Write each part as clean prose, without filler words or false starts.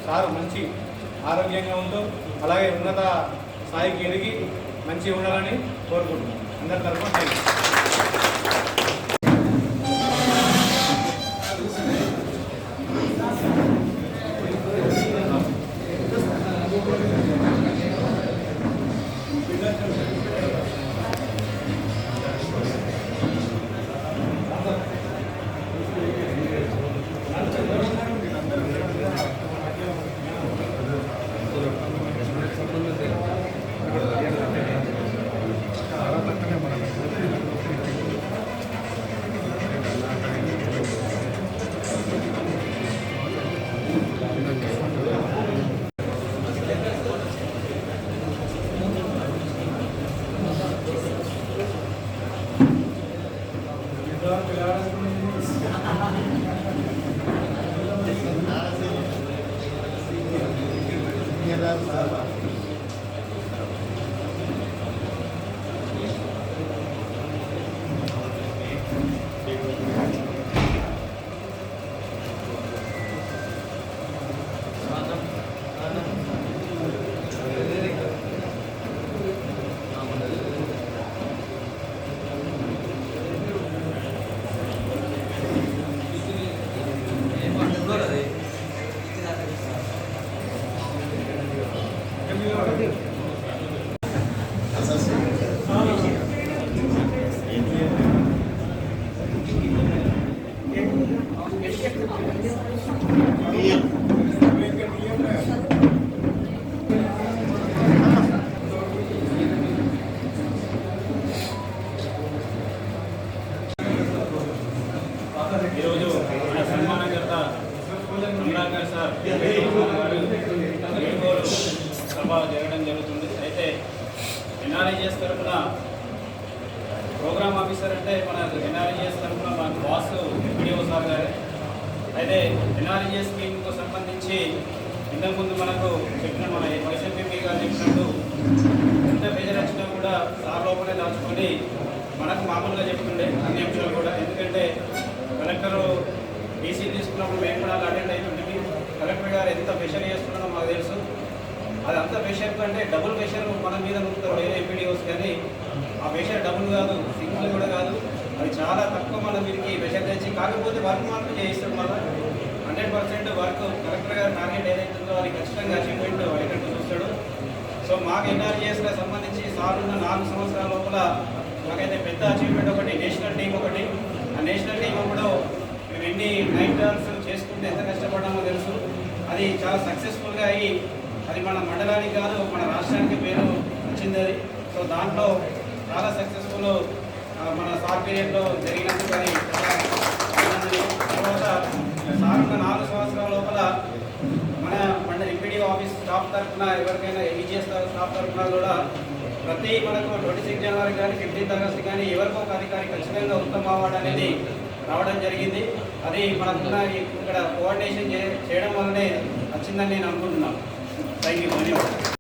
Sir మంచి ఆరోగ్యంగా ఉంటూ అలాగే ఉన్నత స్థాయికి ఎదిగి మంచిగా ఉండాలని కోరుకుంటున్నాను. అందరి తరఫున థ్యాంక్ ఈరోజు సన్మానకర్త అనురాగ్ సార్ సభ జరగడం జరుగుతుంది. అయితే ఎన్ఆర్ఐజిఎస్ తరఫున ప్రోగ్రామ్ ఆఫీసర్ అంటే మన ఎన్ఆర్ఐజిఎస్ తరఫున మన బాస్ వీడియో సార్ గారే. అయితే ఎన్ఆర్ఐజిఎస్ స్కీమ్కు సంబంధించి ఇంతకుముందు మనకు చెప్పిన మన వైఎస్ఎంపీ గారు చెప్పినట్టు ఎంత ప్రెజర్ వచ్చినా కూడా సార్ లోపలే దాచుకొని మనకు మామూలుగా చెప్తుండే అన్ని అంశాలు కూడా. ఎందుకంటే కలెక్టర్ డీసీ తీసుకున్నప్పుడు మేము కూడా అటెండ్ అయినట్టు కలెక్టర్ గారు ఎంత ప్రెషర్ చేస్తున్నారో మాకు తెలుసు. అది అంత ప్రెషర్ కంటే డబుల్ ప్రెషర్ మన మీద ఉంటుంటారు వేరే ఎంపీడీఓస్, కానీ ఆ ప్రెషర్ డబుల్ కాదు, సింగిల్ కూడా కాదు. అది చాలా తక్కువ మన మీదకి ప్రెషర్ తెచ్చి, కాకపోతే వర్క్ మాత్రం చేయిస్తాడు. మళ్ళీ 100% వర్క్ కలెక్టర్ గారు టార్గెట్ ఏదైతుందో అది ఖచ్చితంగా అచీవ్మెంట్ అయ్యేటట్టు చూస్తాడు. సో మాకు ఎన్ఆర్జిఎస్కి సంబంధించి సార్ ఉన్న 4 సంవత్సరాల లోపల మాకైతే పెద్ద అచీవ్మెంట్ ఒకటి నేషనల్ టీం ఒకటి. ఆ నేషనల్ టీం అప్పుడు మేము ఎన్ని నైట్ టర్న్స్ చేసుకుంటే ఎంత కష్టపడ్డామో తెలుసు. అది చాలా సక్సెస్ఫుల్గా అయ్యి అది మన మండలానికి కాదు మన రాష్ట్రానికి పేరు వచ్చింది అది. సో దాంట్లో చాలా సక్సెస్ఫుల్ మన సార్ పీరియడ్లో జరిగినందుకు అది తర్వాత సార్ ఉన్న 4 సంవత్సరాల లోపల మన ఎంపీడీఓ ఆఫీస్ స్టాఫ్ తరఫున ఎవరికైనా ఈజీఎస్ స్టాఫ్ తరఫున కూడా ప్రతి మనకు 26 జనవరి కానీ 15th ఆగస్టు కానీ ఎవరికో ఒక అధికారి ఖచ్చితంగా ఉత్తమ అవార్డు అనేది రావడం జరిగింది. అది మనకున్న ఇక్కడ కోఆర్డినేషన్ చేయడం వల్లనే వచ్చిందని నేను అనుకుంటున్నాను. థ్యాంక్ యూ, ధన్యవాదాలు.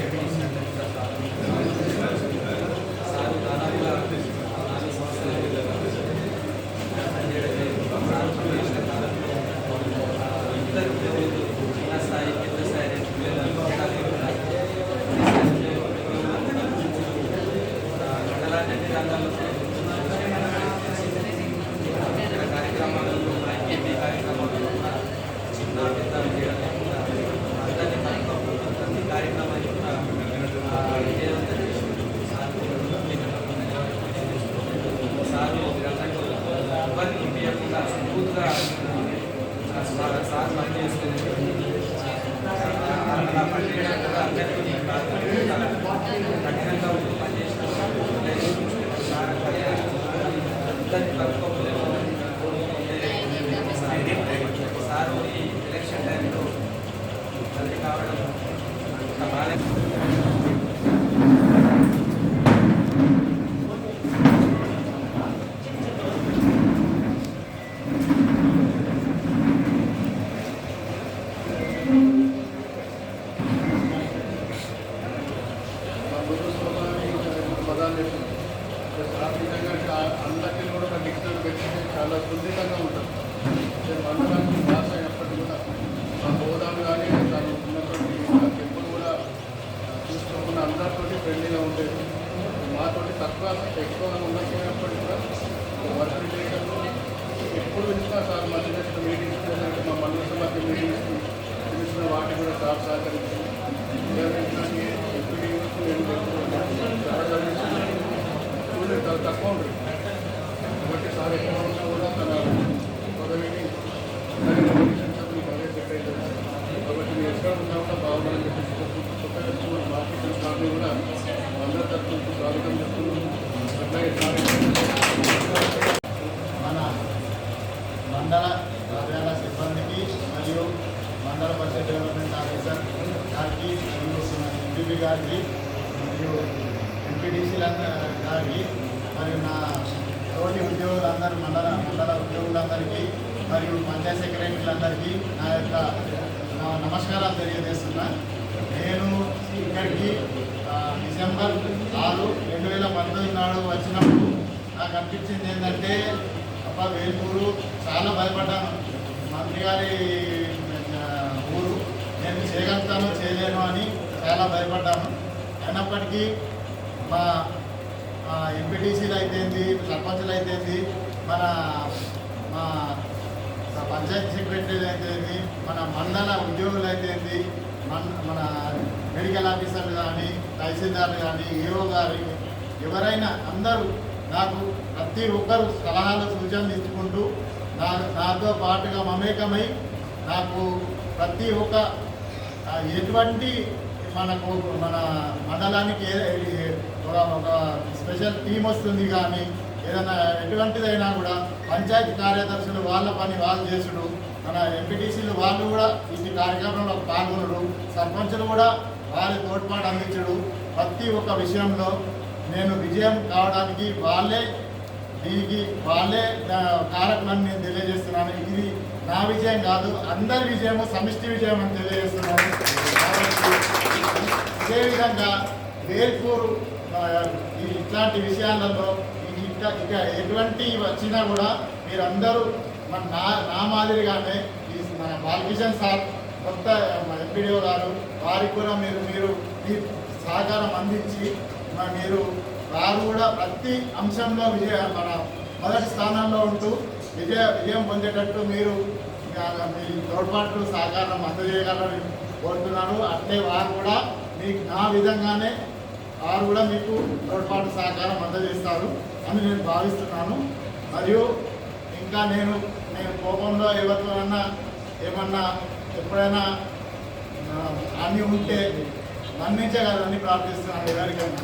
సార్ కావడం అంత బాగా ఆర్థికంగా అందరికీ కూడా ఒక డిజిటల్ పెట్టి చాలా సున్నితంగా ఉంటుంది. మండలానికి భాష ఎప్పటికీ కూడా ఆ హోదాలు కానీ తను ఉన్నటువంటి ఎప్పుడు కూడా చూసుకోకుండా అందరితోటి ఫ్రెండ్లీగా ఉండేది. మాతోటి తక్కువ ఎక్కువ ఉండకపోయినప్పటికీ కూడా వర్క్ రిలేషన్లో ఎప్పుడు ఇచ్చినా సార్ మధ్య మధ్య మీటింగ్స్ లేదంటే మా మండల మధ్య మీటింగ్స్ తెలిసిన వాటికి కూడా సార్ సహకరించింది. చాలా తక్కువ ఉంటుంది కాబట్టి సార్ ఎక్కువ ఉన్నా కూడా తన పదవిని బాగా సెట్ అవుతుంది. కాబట్టి మీరు ఎక్కడ ఉన్నా కూడా బాగుందని చెప్పేసి కొత్తగా మార్కెటింగ్ స్టాఫ్ని కూడా అందరి తరఫు స్వాగతం చెప్తున్నాం. అట్లాగే మన మండల కార్యాలయ సిబ్బందికి మరియు మండల పరిషత్ డెవలప్మెంట్ ఆఫీసర్ గారికి మరియు ఎంపీపీ గారికి మరియు ఎంపీటీసీల గారికి మరియు నా తోటి ఉద్యోగులందరూ మండల ఉద్యోగులందరికీ మరియు పంచాయత్ సెక్రటరీలందరికీ నా యొక్క నమస్కారాలు తెలియజేస్తున్నా. నేను ఇక్కడికి డిసెంబర్ 6, 2019 నాడు వచ్చినప్పుడు నాకు అనిపించింది ఏంటంటే వేల్పూరు చాలా భయపడ్డాను. మంత్రి గారి ఊరు నేను చేయగలుగుతాను చేయలేను అని చాలా భయపడ్డాను. అయినప్పటికీ మా ఎంపీటీసీలు అయితేంది, సర్పంచులు అయితేంది, మా పంచాయతీ సెక్రటరీలు అయితేంది, మన మండల ఉద్యోగులు అయితేంది, మన మెడికల్ ఆఫీసర్లు కానీ, తహసీల్దార్లు కానీ, ఈఓ గారు ఎవరైనా అందరూ నాకు ప్రతి ఒక్కరు సలహాలు సూచనలు ఇచ్చుకుంటూ నాతో పాటుగా మమేకమై నాకు ప్రతి ఒక్క ఎటువంటి మనకు మన మండలానికి ఒక స్పెషల్ టీం వస్తుంది. కానీ ఏదైనా ఎటువంటిదైనా కూడా పంచాయతీ కార్యదర్శులు వాళ్ళ పని వాళ్ళు చేసుడు, మన ఎంపీటీసీలు వాళ్ళు కూడా ఈ కార్యక్రమంలో పాల్గొనడు, సర్పంచులు కూడా వారి తోడ్పాటు అందించడు. ప్రతి ఒక్క విషయంలో నేను విజయం కావడానికి దీనికి వాళ్ళే కారకులని నేను తెలియజేస్తున్నాను. ఇది నా విజయం కాదు, అందరి విజయము సమిష్టి విజయం అని తెలియజేస్తున్నాను. ఇదే విధంగా వేల్పూరు ఇట్లాంటి విషయాలలో ఇక ఎటువంటి వచ్చినా కూడా మీరందరూ నా మాదిరిగానే మన బాలకిషన్ సార్ కొత్త ఎంపీడీఓ గారు వారికి కూడా మీరు సహకారం అందించి వారు కూడా ప్రతి అంశంలో మన మొదటి స్థానంలో ఉంటూ విజయం పొందేటట్టు మీరు మీ తోడ్పాటు సహకారం అందజేయగలని కోరుతున్నాను. అట్లే వారు కూడా నా విధంగానే వారు కూడా మీకు తోడ్పాటు సహకారం అందజేస్తారు అని నేను భావిస్తున్నాను. మరియు ఇంకా నేను కోపంలో ఎవరితోనన్నా ఏమన్నా ఎప్పుడైనా అన్నీ ఉంటే మన్నించగలని ప్రార్థిస్తున్నాను ఎవరికైనా.